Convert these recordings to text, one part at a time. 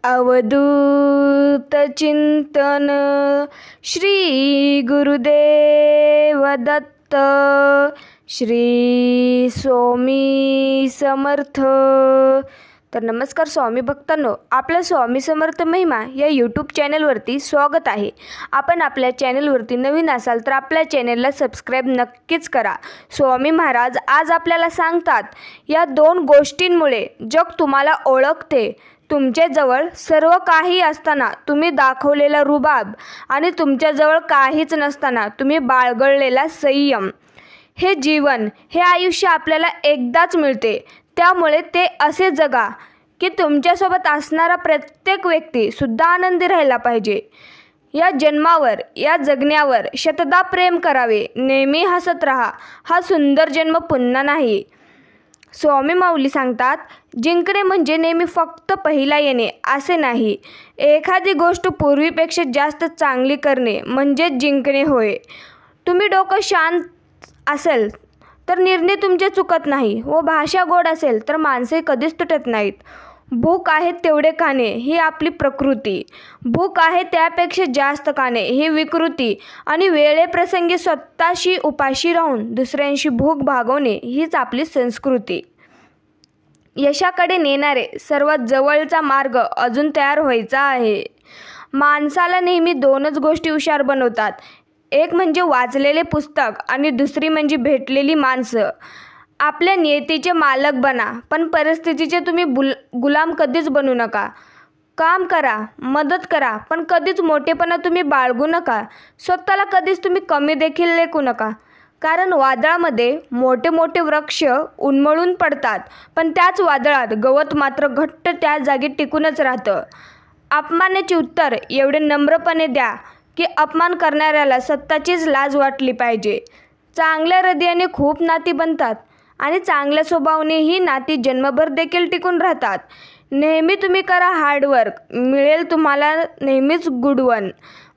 अवधूत चिंतन श्री गुरुदेव दत्त श्री स्वामी समर्थ। तर नमस्कार स्वामी भक्तांनो, आपल्या स्वामी समर्थ महिमा या यूट्यूब चॅनलवरती स्वागत आहे। आपण आपल्या चॅनलवरती नवीन असाल तर आपल्या चॅनलला सबस्क्राईब नक्कीच करा। स्वामी महाराज आज आपल्याला सांगतात, या दोन गोष्टींमुळे जग तुम्हाला ओळखते। तुमच्याजवळ सर्व काही असताना तुम्ही दाखवलेला रुबाब आणि तुमच्याजवळ काहीच नसताना तुम्ही बाळगलेला संयम। हे जीवन, हे आयुष्य आपल्याला एकदाच मिळते, त्यामुळे ते असे जगा की तुमच्यासोबत असणारा प्रत्येक व्यक्ती सुद्धा आनंदी राहायला पाहिजे। या जन्मावर, या जगण्यावर शतदा प्रेम करावे, नेहमी हसत राहा। हा सुंदर जन्म पुन्हा नाही। स्वामी माऊली सांगतात, जिंकणे म्हणजे नेहमी फक्त पहिला येणे असे नाही। एखादी गोष्ट पूर्वीपेक्षा जास्त चांगली करणे म्हणजे जिंकणे होय। तुम्ही डोकं शांत असेल तर निर्णय तुमचे चुकत नाही व भाषा गोड असेल तर माणसे कधीच तुटत नाहीत। भूक आहे तेवढे खाणे ही आपली प्रकृती, भूक आहे त्यापेक्षा जास्त खाणे ही विकृती, आणि वेळेप्रसंगी स्वतःशी उपाशी राहून दुसऱ्यांशी भूक भागवणे हीच आपली संस्कृती। यशाकडे नेणारे सर्वात जवळचा मार्ग अजून तयार व्हायचा आहे। माणसाला नेहमी दोनच गोष्टी हुशार बनवतात, एक म्हणजे वाचलेले पुस्तक आणि दुसरी म्हणजे भेटलेली माणसं। आपल्या नियतीचे मालक बना, पण परिस्थितीचे तुम्ही गुलाम कधीच बनू नका। काम करा, मदत करा, पण कधीच मोठेपणा तुम्ही बाळगू नका। स्वतःला कधीच तुम्ही कमी देखील लेखू नका, कारण वादळामध्ये मोठे मोठे वृक्ष उन्मळून पडतात, पण त्याच वादळात गवत मात्र घट्ट त्या जागी टिकूनच राहतं। अपमानाचे उत्तर एवढे नम्रपणे द्या की अपमान करणाऱ्याला स्वतःचीच लाज वाटली पाहिजे। चांगल्या हृदयाने खूप नाती बनतात आणि चांगल्या स्वभावाने ही नाती जन्मभर देखील टिकून राहतात। नेहमी तुम्ही करा हार्डवर्क, मिळेल तुम्हाला नेहमीच गुड वन।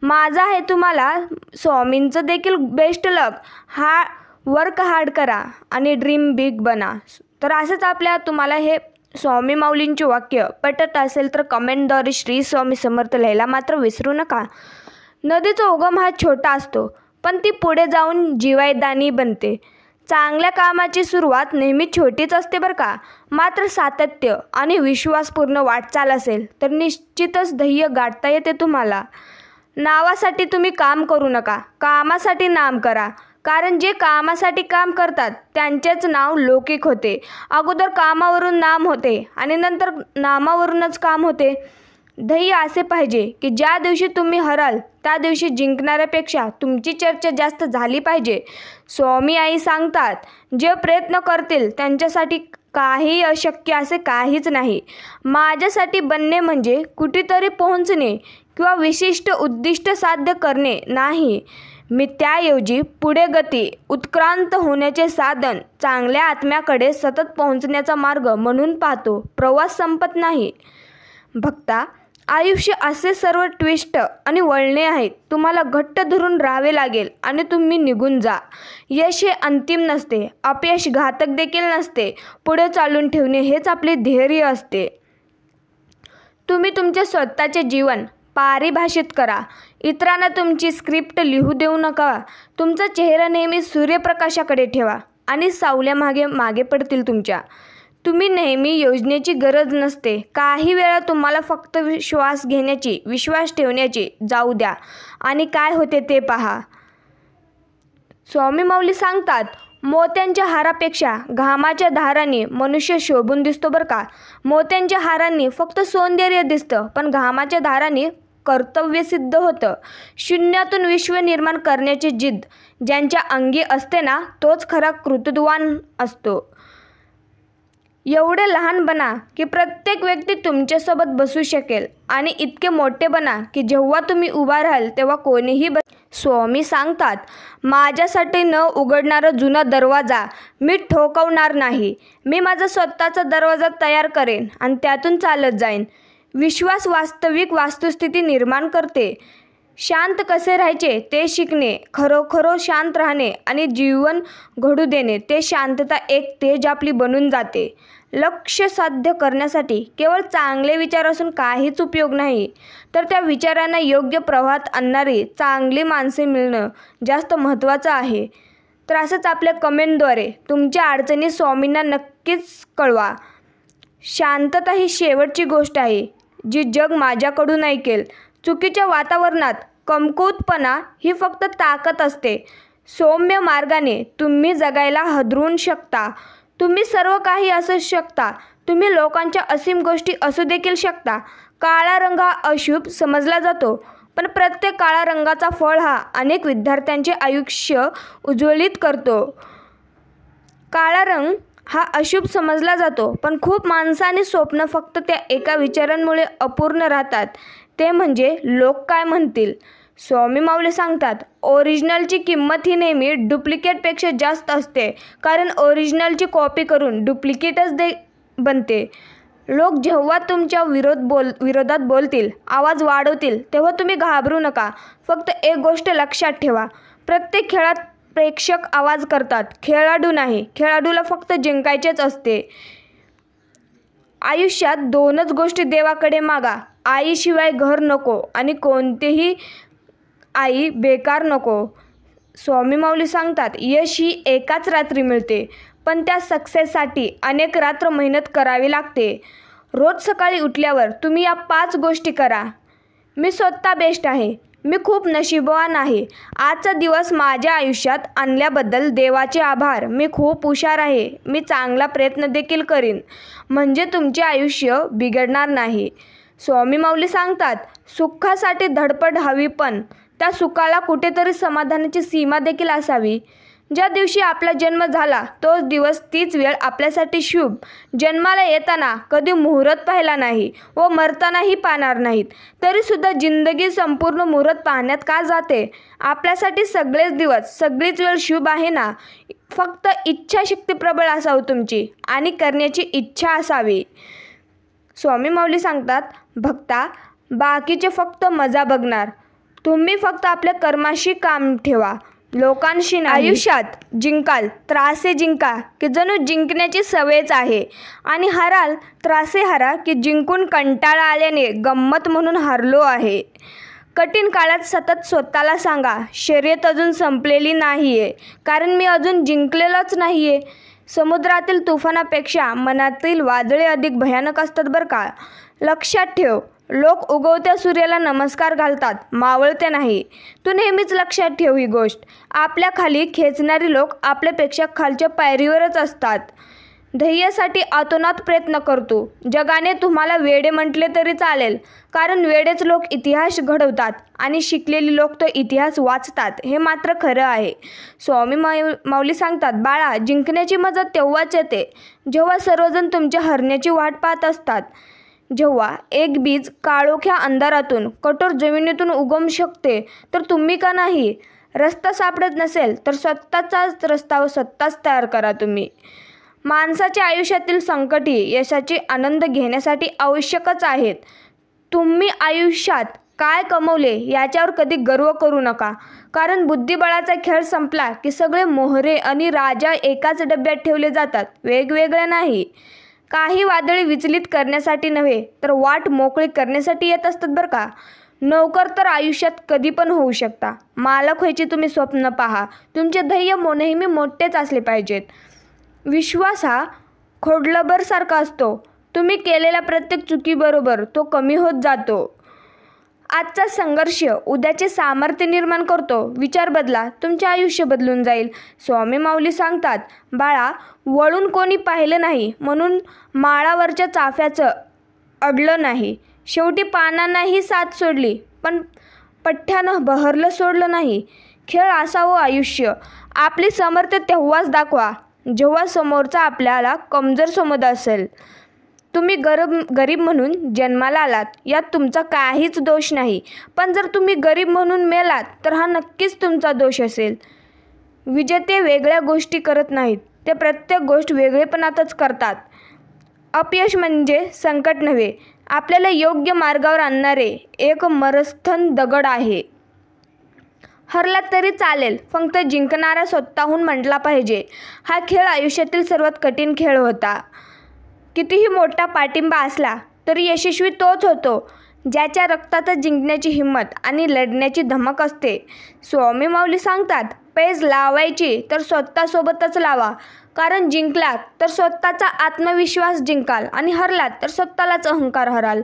माझा आहे तुम्हाला स्वामींचं देखील बेस्ट लक। वर्क हार्ड करा आणि ड्रीम बिग बना। तर असंच तुम्हाला हे स्वामी माऊलींचे वाक्य पटत असेल तर कमेंटद्वारे श्री स्वामी समर्थ लिहायला मात्र विसरू नका। नदीचा उगम हा छोटा असतो, पण ती पुढे जाऊन जीवदानी बनते। चांगल्या कामाची सुरुवात नेहमी छोटीच असते बरं का, मात्र सातत्य आणि विश्वासपूर्ण वाटचाल असेल तर निश्चितच ध्येय गाठता येते तुम्हाला। नावासाठी तुम्ही काम करू नका, कामासाठी नाम करा, कारण जे कामासाठी काम करतात त्यांचेच नाव लौकिक होते। अगोदर कामावरून नाम होते आणि नंतर नामावरूनच काम होते। ध्येय असे पाहिजे की ज्या दिवशी तुम्ही हराल त्या दिवशी जिंकणाऱ्यापेक्षा तुमची चर्चा जास्त झाली पाहिजे। स्वामी आई सांगतात, जे प्रयत्न करतील त्यांच्यासाठी काही अशक्य असे काहीच नाही। माझ्यासाठी बनणे म्हणजे कुठेतरी पोहोचणे किंवा विशिष्ट उद्दिष्ट साध्य करणे नाही। मी त्याऐवजी पुढे गती, उत्क्रांत होण्याचे साधन, चांगल्या आत्म्याकडे सतत पोहोचण्याचा मार्ग म्हणून पाहतो। प्रवास संपत नाही भक्ता, आयुष्य असे सर्व ट्विस्ट आणि वळणे आहेत। तुम्हाला घट्ट धरून राहावे लागेल आणि तुम्ही निघून जा। यश हे अंतिम नसते, अपयश घातक देखील नसते। पुढे चालून ठेवणे हेच आपले धैर्य असते। तुम्ही तुमचे स्वतःचे जीवन पारिभाषित करा, इतरांना तुमची स्क्रिप्ट लिहू देऊ नका। तुमचा चेहरा नेहमी सूर्यप्रकाशाकडे ठेवा आणि सावल्या मागे पडतील तुमच्या। तुम्ही नेहमी योजनेची गरज नसते, काही वेळा तुम्हाला फक्त श्वास घेण्याची, विश्वास ठेवण्याची जाऊ द्या आणि काय होते ते पहा। स्वामी माऊली सांगतात, मोत्यांच्या हारापेक्षा घामाच्या धारांनी मनुष्य शोभून दिसतो बरं का। मोत्यांच्या हारांनी फक्त सौंदर्य दिसतं, पण घामाच्या धारांनी कर्तव्य सिद्ध होतं। शून्यातून विश्व निर्माण करण्याची जिद्द ज्यांच्या अंगी असते ना, तोच खरा कृतज्ञवान असतो। एवढे लहान बना की प्रत्येक व्यक्ती तुमच्यासोबत बसू शकेल, आणि इतके मोठे बना की जेव्हा तुम्ही उभा राहाल तेव्हा कोणीही स्वामी सांगतात, माझ्यासाठी न उघडणारा जुना दरवाजा मी ठोकवणार नाही। मी माझा स्वतःचा दरवाजा तयार करेन आणि त्यातून चालत जाईन। विश्वास वास्तविक वास्तुस्थिती निर्माण करते। शांत कसे राहायचे ते शिकणे, खरोखर शांत राहणे आणि जीवन घडू देणे, ते शांतता एक तेज आपली बनून जाते. लक्ष्य साध्य करण्यासाठी केवळ चांगले विचार असून काहीच उपयोग नाही, तर त्या विचारांना योग्य प्रवाहात आणणारी चांगली माणसे मिळणं जास्त महत्त्वाचं आहे. तर असंच आपल्या कमेंटद्वारे तुमच्या अडचणी स्वामींना नक्कीच कळवा. शांतता ही शेवटची गोष्ट आहे जी जग माझ्याकडून ऐकेल. चुकीच्या वातावरणात कमकुवतपणा ही फक्त ताकद असते. सौम्य मार्गाने तुम्ही जगायला हादरवू शकता. तुम्ही सर्व काही असू शकता. तुम्ही लोकांच्या असीम गोष्टी असू देखील शकता. काळा रंग हा अशुभ समजला जातो, पण प्रत्येक काळा रंगाचा फळ हा अनेक विद्यार्थ्यांचे आयुष्य उज्ज्वलित करतो. काळा रंग हा अशुभ समजला जातो, पण खूप माणसं आणि स्वप्न फक्त त्या एका विचारांमुळे अपूर्ण राहतात, ते म्हणजे लोक काय म्हणतील. स्वामी माऊली सांगतात, ओरिजिनलची किंमत ही नेहमी डुप्लिकेटपेक्षा जास्त असते, कारण ओरिजिनलची कॉपी करून डुप्लिकेटच बनते. लोक जेव्हा तुमच्या विरोधात बोलतील, आवाज वाढवतील, तेव्हा तुम्ही घाबरू नका. फक्त एक गोष्ट लक्षात ठेवा, प्रत्येक खेळात प्रेक्षक आवाज करतात, खेळाडू नाही. खेळाडूला फक्त जिंकायचेच असते. आयुष्यात दोनच गोष्टी देवाकडे मागा, आईशिवाय घर नको आणि कोणतीही आई बेकार नको. स्वामी माऊली सांगतात, यश ही एकाच रात्री मिळते, पण त्या सक्सेससाठी अनेक रात्र मेहनत करावी लागते. रोज सकाळी उठल्यावर तुम्ही या 5 गोष्टी करा. मी स्वतः बेस्ट आहे. मी खूप नशीबवान आहे. आजचा दिवस माझ्या आयुष्यात आणल्याबद्दल देवाचे आभार. मी खूप हुशार आहे. मी चांगला प्रयत्न देखील करीन. म्हणजे तुमचे आयुष्य बिघडणार नाही. स्वामी माऊली सांगतात, सुखासाठी धडपड हवी, पण त्या सुखाला कुठेतरी समाधानाची सीमा देखील असावी. ज्या दिवशी आपला जन्म झाला तोच दिवस, तीच वेळ आपल्यासाठी शुभ. जन्माला येताना कधी मुहूर्त पाहिला नाही व मरतानाही पाहणार नाहीत, तरीसुद्धा जिंदगी संपूर्ण मुहूर्त पाहण्यात का जाते. आपल्यासाठी सगळेच दिवस, सगळीच वेळ शुभ आहे ना. फक्त इच्छाशक्ती प्रबळ असावी तुमची आणि करण्याची इच्छा असावी. स्वामी माऊली सांगतात, भक्ता, बाकीचे फक्त मजा बघणार. तुम्ही फक्त आपल्या कर्माशी काम ठेवा, लोकांशी नाही. आयुष्यात जिंकाल, त्रासे जिंका, की जणू जिंकण्याची सवयच आहे, आणि हाराल, त्रासे हारा, की जिंकून कंटाळा आल्याने गंमत म्हणून हारलो आहे. कठीण काळात सतत स्वतःला सांगा, शर्यत अजून संपलेली नाही आहे, कारण मी अजून जिंकलेलोच नाही आहे. समुद्रातील तुफानापेक्षा मनातील वादळे अधिक भयानक असतात बरं का. लक्षात ठेव, लोक उगवत्या सूर्याला नमस्कार घालतात, मावळते नाही. तू नेहमीच लक्षात ठेव ही गोष्ट. आपल्या खाली खेचणारी लोक आपल्यापेक्षा खालच्या पायरीवरच असतात. ध्येयासाठी आतोनात प्रयत्न करतो. जगाने तुम्हाला वेडे म्हटले तरी चालेल, कारण वेडेच लोक इतिहास घडवतात आणि शिकलेली लोक तो इतिहास वाचतात, हे मात्र खरं आहे. स्वामी माऊली सांगतात, बाळा, जिंकण्याची मजा तेव्हाच येते जेव्हा सर्वजण तुमच्या हरण्याची वाट पाहत असतात. जेव्हा एक बीज काळोख्या अंधारातून, कठोर जमिनीतून उगवू शकते, तर तुम्ही का नाही. रस्ता सापडत नसेल तर स्वतःचाच रस्ता स्वतःच तयार करा तुम्ही. माणसाच्या आयुष्यातील संकटे यशाचे आनंद घेण्यासाठी आवश्यकच आहेत. तुम्ही आयुष्यात काय कमवले याच्यावर कधी गर्व करू नका, कारण बुद्धिबळाचा खेळ संपला की सगळे मोहरे आणि राजा एकाच डब्यात ठेवले जातात, वेगवेगळे नाही. काही वादळी विचलित करण्यासाठी नव्हे, तर वाट मोकळी करण्यासाठी येत असतात बरं का. नोकर तर आयुष्यात कधी पण होऊ शकता. मालक व्हायची तुम्ही स्वप्न पहा. तुमचे ध्येय नेहमी मोठेच असले पाहिजेत. विश्वास हा खोडलबरसारखा असतो. तुम्ही केलेल्या प्रत्येक चुकीबरोबर तो कमी होत जातो. आजचा संघर्ष उद्याचे सामर्थ्य निर्माण करतो. विचार बदला, तुमचे आयुष्य बदलून जाईल. स्वामी माऊली सांगतात, बाळा, वळून कोणी पाहिलं नाही म्हणून माळावरच्या चाफ्याचं अडलं नाही. शेवटी पानांनाही साथ सोडली, पण पठ्ठ्यानं बहरलं सोडलं नाही. खेळ असावं आयुष्य. आपली सामर्थ्य तेव्हाच दाखवा जेव्हा समोरचा आपल्याला कमजोर समजत असेल. तुम्ही गरीब म्हणून जन्माला आलात, यात तुमचा काहीच दोष नाही. पण जर तुम्ही गरीब म्हणून मेलात तर हा नक्कीच तुमचा दोष असेल. विजेते वेगळ्या गोष्टी करत नाहीत, ते प्रत्येक गोष्ट वेगळेपणातच करतात. अपयश म्हणजे संकट नव्हे, आपल्याला योग्य मार्गावर आणणारे एक मरस्थन दगड आहे. हरलात तरी चालेल, फक्त जिंकणारा स्वतःहून म्हटला पाहिजे. हा खेळ आयुष्यातील सर्वात कठीण खेळ होता. कितीही मोठा पाठिंबा असला तरी यशस्वी तोच होतो ज्याच्या रक्तातच जिंकण्याची हिंमत आणि लढण्याची धमक असते. स्वामी माऊली सांगतात, पैज लावायची तर स्वतःसोबतच लावा, कारण जिंकलात तर स्वतःचा आत्मविश्वास जिंकाल आणि हरलात तर स्वतःलाच अहंकार हराल.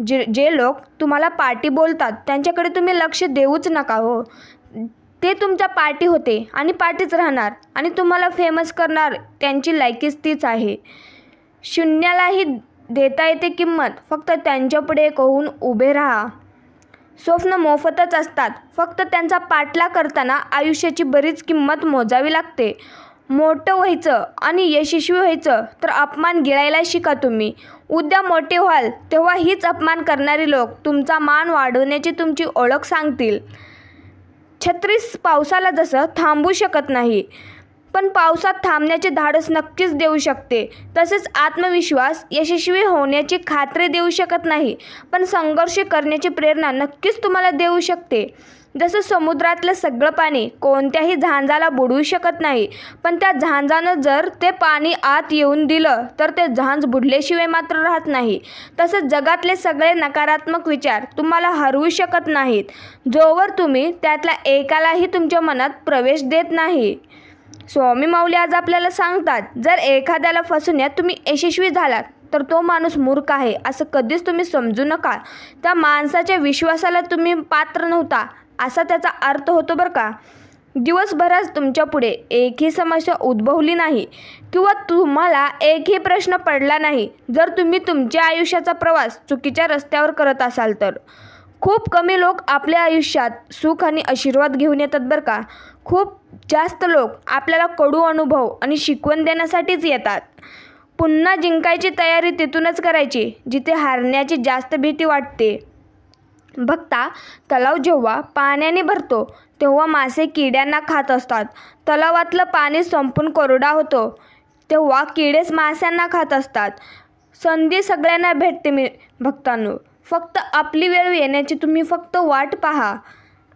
जे लोक तुम्हाला पाठी बोलतात त्यांच्याकडे तुम्ही लक्ष देऊच नका हो. ते तुमच्या पाठी होते आणि पाठीच राहणार आणि तुम्हाला फेमस करणार त्यांची लायकीच तीच आहे. शून्यालाही देता येते किंमत, फक्त त्यांच्यापुढे एक होऊन उभे राहा. स्वप्न मोफतच असतात, फक्त त्यांचा पाठलाग करताना आयुष्याची बरीच किंमत मोजावी लागते. मोठं व्हायचं आणि यशस्वी व्हायचं तर अपमान गिळायला शिका तुम्ही. उद्या मोठे व्हाल तेव्हा हीच अपमान करणारी लोक तुमचा मान वाढवण्याची तुमची ओळख सांगतील. छत्री पावसाला जसं थांबवू शकत नाही, पण पावसात थांबण्याचे धाडस नक्कीच देऊ शकते. तसेच आत्मविश्वास यशस्वी होण्याची खात्री देऊ शकत नाही, पण संघर्ष करण्याची प्रेरणा नक्कीच तुम्हाला देऊ शकते. जसं समुद्रातलं सगळं पाणी कोणत्याही झांजाला बुडवू शकत नाही, पण त्या झांजानं जर ते पाणी आत येऊन दिलं तर ते झांज बुडल्याशिवाय मात्र राहत नाही. तसंच जगातले सगळे नकारात्मक विचार तुम्हाला हरवू शकत नाहीत, जोवर तुम्ही त्यातला एकालाही तुमच्या मनात प्रवेश देत नाही. स्वामी माऊली आज आपल्याला सांगतात, जर एखाद्याला फसवण्यात तुम्ही यशस्वी झालात तर तो माणूस मूर्ख आहे असं कधीच तुम्ही समजू नका. त्या माणसाच्या विश्वासाला तुम्ही पात्र नव्हता असा त्याचा अर्थ होतो बरं का. दिवसभरात तुमच्यापुढे एकही समस्या उद्भवली नाही किंवा तुम्हाला एकही प्रश्न पडला नाही जर तुम्ही तुमच्या आयुष्याचा प्रवास चुकीच्या रस्त्यावर करत असाल तर. खूप कमी लोक आपल्या आयुष्यात सुख आणि आशीर्वाद घेऊन येतात बरं का. खूप जास्त लोक आपल्याला कडू अनुभव आणि शिकवण देण्यासाठीच येतात. पुन्हा जिंकायची तयारी तिथूनच करायची जिथे हारण्याची जास्त भीती वाटते. बघता, तलाव जेव्हा पाण्याने भरतो तेव्हा मासे किड्यांना खात असतात. तलावातलं पाणी संपून कोरडा होतो तेव्हा किडेच माशांना खात असतात. संधी सगळ्यांना भेटते भक्तांनो, फक्त आपली वेळ येण्याची तुम्ही फक्त वाट पहा.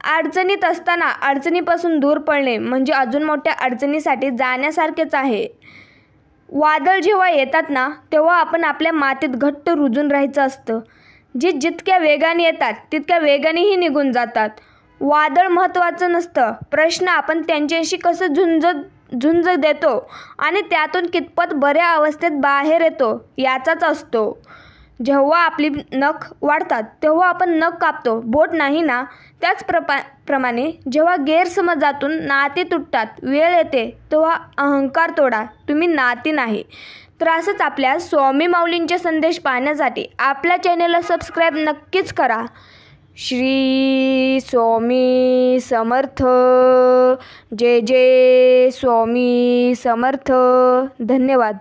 अडचणीत असताना अडचणीपासून दूर पळणे म्हणजे अजून मोठ्या अडचणीसाठी जाण्यासारखेच आहे. वादळ जेव्हा येतात ना तेव्हा आपण आपल्या मातीत घट्ट रुजून राहायचं असतं. जितक्या वेगाने येतात तितक्या वेगानेही निघून जातात. वादळ महत्त्वाचं नसतं, प्रश्न आपण त्यांच्याशी कसं झुंज देतो आणि त्यातून कितपत बऱ्या अवस्थेत बाहेर येतो याचाच असतो. जेव्हा आपली नख वाढतात तेव्हा आपण नख कापतो, बोट नाही ना. त्याचप्रमाणे जेव्हा गैरसमजातून नाती तुटतात, वेळ येते तेव्हा अहंकार तोडा, तुम्ही नाती नाही. तर असंच आपल्या स्वामी माऊलींचे संदेश पाहण्यासाठी आपल्या चॅनेलला सबस्क्राईब नक्कीच करा. श्री स्वामी समर्थ. जय जय स्वामी समर्थ. धन्यवाद.